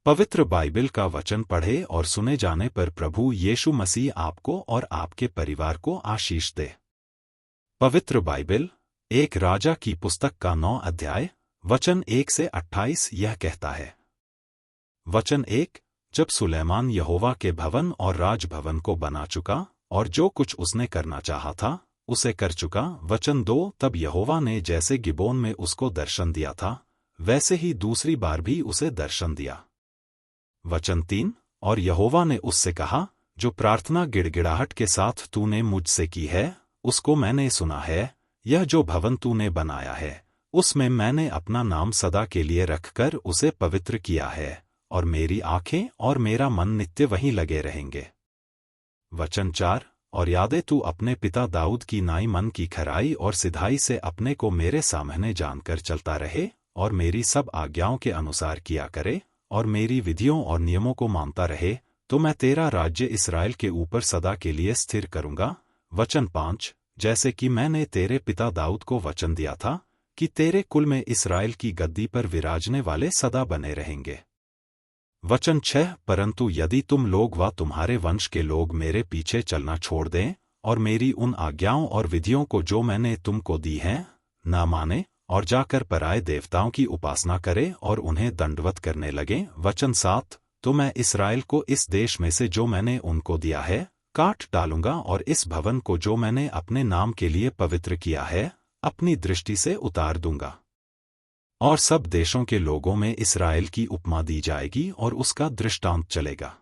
पवित्र बाइबल का वचन पढ़े और सुने जाने पर प्रभु यीशु मसीह आपको और आपके परिवार को आशीष दे। पवित्र बाइबल एक राजा की पुस्तक का 9 अध्याय वचन 1 से 28 यह कहता है। वचन 1, जब सुलैमान यहोवा के भवन और राजभवन को बना चुका और जो कुछ उसने करना चाहा था उसे कर चुका। वचन 2, तब यहोवा ने जैसे गिबोन में उसको दर्शन दिया था वैसे ही दूसरी बार भी उसे दर्शन दिया। वचन 3, और यहोवा ने उससे कहा, जो प्रार्थना गिड़गिड़ाहट के साथ तूने मुझसे की है उसको मैंने सुना है। यह जो भवन तूने बनाया है उसमें मैंने अपना नाम सदा के लिए रखकर उसे पवित्र किया है और मेरी आंखें और मेरा मन नित्य वहीं लगे रहेंगे। वचन 4, और यादे तू अपने पिता दाऊद की नाई मन की खराई और सिधाई से अपने को मेरे सामने जानकर चलता रहे और मेरी सब आज्ञाओं के अनुसार किया करे और मेरी विधियों और नियमों को मानता रहे, तो मैं तेरा राज्य इस्राएल के ऊपर सदा के लिए स्थिर करूंगा। वचन 5, जैसे कि मैंने तेरे पिता दाऊद को वचन दिया था कि तेरे कुल में इस्राएल की गद्दी पर विराजने वाले सदा बने रहेंगे। वचन 6, परंतु यदि तुम लोग व तुम्हारे वंश के लोग मेरे पीछे चलना छोड़ दें और मेरी उन आज्ञाओं और विधियों को जो मैंने तुमको दी हैं न माने और जाकर पराये देवताओं की उपासना करे और उन्हें दंडवत करने लगे। वचन 7, तो मैं इस्राएल को इस देश में से जो मैंने उनको दिया है काट डालूंगा और इस भवन को जो मैंने अपने नाम के लिए पवित्र किया है अपनी दृष्टि से उतार दूंगा और सब देशों के लोगों में इस्राएल की उपमा दी जाएगी और उसका दृष्टांत चलेगा।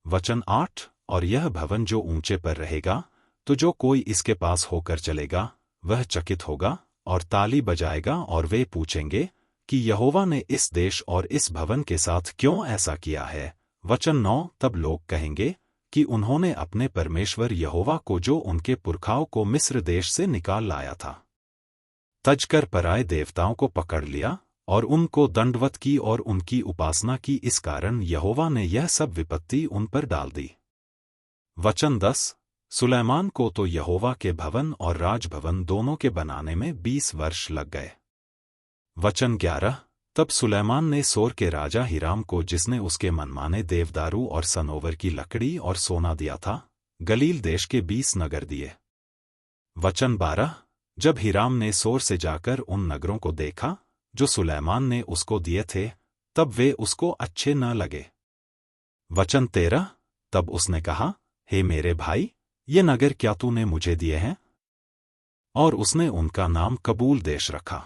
वचन 8, और यह भवन जो ऊंचे पर रहेगा तो जो कोई इसके पास होकर चलेगा वह चकित होगा और ताली बजाएगा और वे पूछेंगे कि यहोवा ने इस देश और इस भवन के साथ क्यों ऐसा किया है। वचन 9, तब लोग कहेंगे कि उन्होंने अपने परमेश्वर यहोवा को जो उनके पुरखाओं को मिस्र देश से निकाल लाया था तजकर पराये देवताओं को पकड़ लिया और उनको दंडवत की और उनकी उपासना की, इस कारण यहोवा ने यह सब विपत्ति उन पर डाल दी। वचन 10, सुलैमान को तो यहोवा के भवन और राजभवन दोनों के बनाने में 20 वर्ष लग गए। वचन 11, तब सुलैमान ने सोर के राजा हिराम को, जिसने उसके मनमाने देवदारू और सनोवर की लकड़ी और सोना दिया था, गलील देश के 20 नगर दिए। वचन 12, जब हिराम ने सोर से जाकर उन नगरों को देखा जो सुलैमान ने उसको दिए थे तब वे उसको अच्छे न लगे। वचन 13, तब उसने कहा, हे मेरे भाई, ये नगर क्या तूने मुझे दिए हैं? और उसने उनका नाम कबूल देश रखा।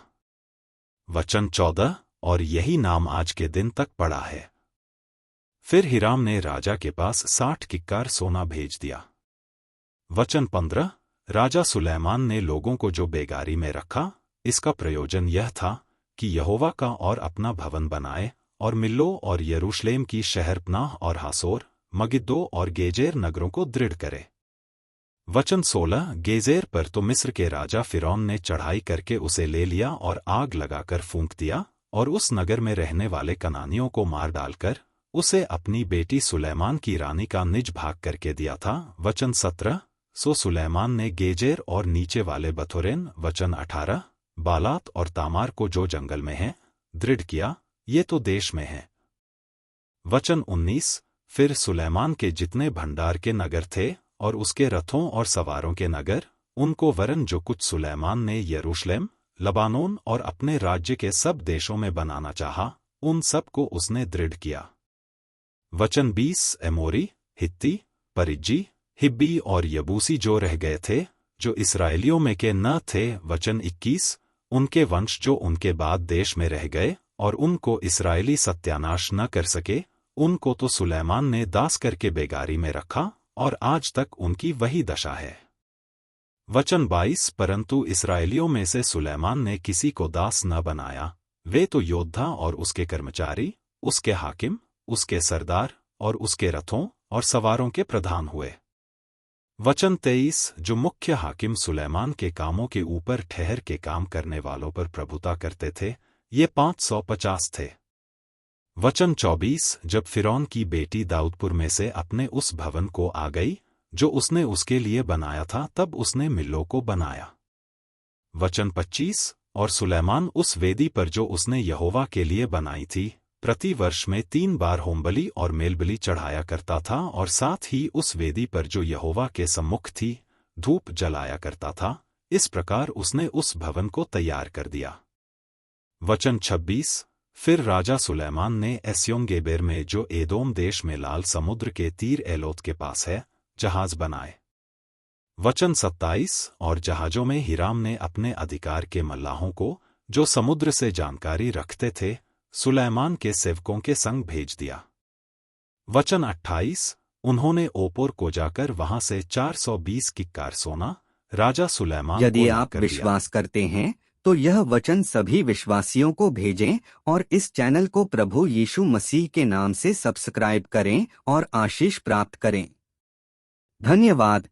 वचन 14, और यही नाम आज के दिन तक पड़ा है। फिर हिराम ने राजा के पास 60 किक्कार सोना भेज दिया। वचन 15, राजा सुलैमान ने लोगों को जो बेगारी में रखा, इसका प्रयोजन यह था कि यहोवा का और अपना भवन बनाए और मिल्लो और यरूशलेम की शहरपनाह और हासोर, मगिद्दो और गेजेर नगरों को दृढ़ करे। वचन 16, गेजेर पर तो मिस्र के राजा फिरौन ने चढ़ाई करके उसे ले लिया और आग लगाकर फूंक दिया और उस नगर में रहने वाले कनानियों को मार डालकर उसे अपनी बेटी सुलैमान की रानी का निज भाग करके दिया था। वचन 17, सो सुलैमान ने गेजेर और नीचे वाले बथोरेन, वचन 18, बालात और तामार को जो जंगल में है दृढ़ किया, ये तो देश में है। वचन 19, फिर सुलैमान के जितने भंडार के नगर थे और उसके रथों और सवारों के नगर, उनको वरन जो कुछ सुलैमान ने यरूशलेम, लबानोन और अपने राज्य के सब देशों में बनाना चाहा, उन सब को उसने दृढ़ किया। वचन 20, एमोरी, हित्ती, परिज्जी, हिब्बी और यबूसी जो रह गए थे, जो इसराइलियों में के न थे। वचन 21, उनके वंश जो उनके बाद देश में रह गए और उनको इसराइली सत्यानाश न कर सके, उनको तो सुलैमान ने दास करके बेगारी में रखा और आज तक उनकी वही दशा है। वचन 22, परंतु इसराइलियों में से सुलैमान ने किसी को दास न बनाया, वे तो योद्धा और उसके कर्मचारी, उसके हाकिम, उसके सरदार और उसके रथों और सवारों के प्रधान हुए। वचन 23, जो मुख्य हाकिम सुलैमान के कामों के ऊपर ठहर के काम करने वालों पर प्रभुता करते थे, ये 550 थे। वचन 24, जब फिरौन की बेटी दाऊदपुर में से अपने उस भवन को आ गई जो उसने उसके लिए बनाया था, तब उसने मिल्लो को बनाया। वचन 25, और सुलैमान उस वेदी पर जो उसने यहोवा के लिए बनाई थी प्रति वर्ष में 3 बार होमबलि और मेलबलि चढ़ाया करता था और साथ ही उस वेदी पर जो यहोवा के सम्मुख थी धूप जलाया करता था। इस प्रकार उसने उस भवन को तैयार कर दिया। वचन 26। फिर राजा सुलैमान ने एस्योन-गेबर में जो एदोम देश में लाल समुद्र के तीर एलोत के पास है जहाज बनाए। वचन 27। और जहाजों में हिराम ने अपने अधिकार के मल्लाहों को जो समुद्र से जानकारी रखते थे सुलैमान के सेवकों के संग भेज दिया। वचन 28। उन्होंने ओपोर को जाकर वहां से 420 किक्कार सोना राजा सुलैमान यदि को आप लाकर विश्वास करते हैं तो यह वचन सभी विश्वासियों को भेजें और इस चैनल को प्रभु यीशु मसीह के नाम से सब्सक्राइब करें और आशीष प्राप्त करें। धन्यवाद।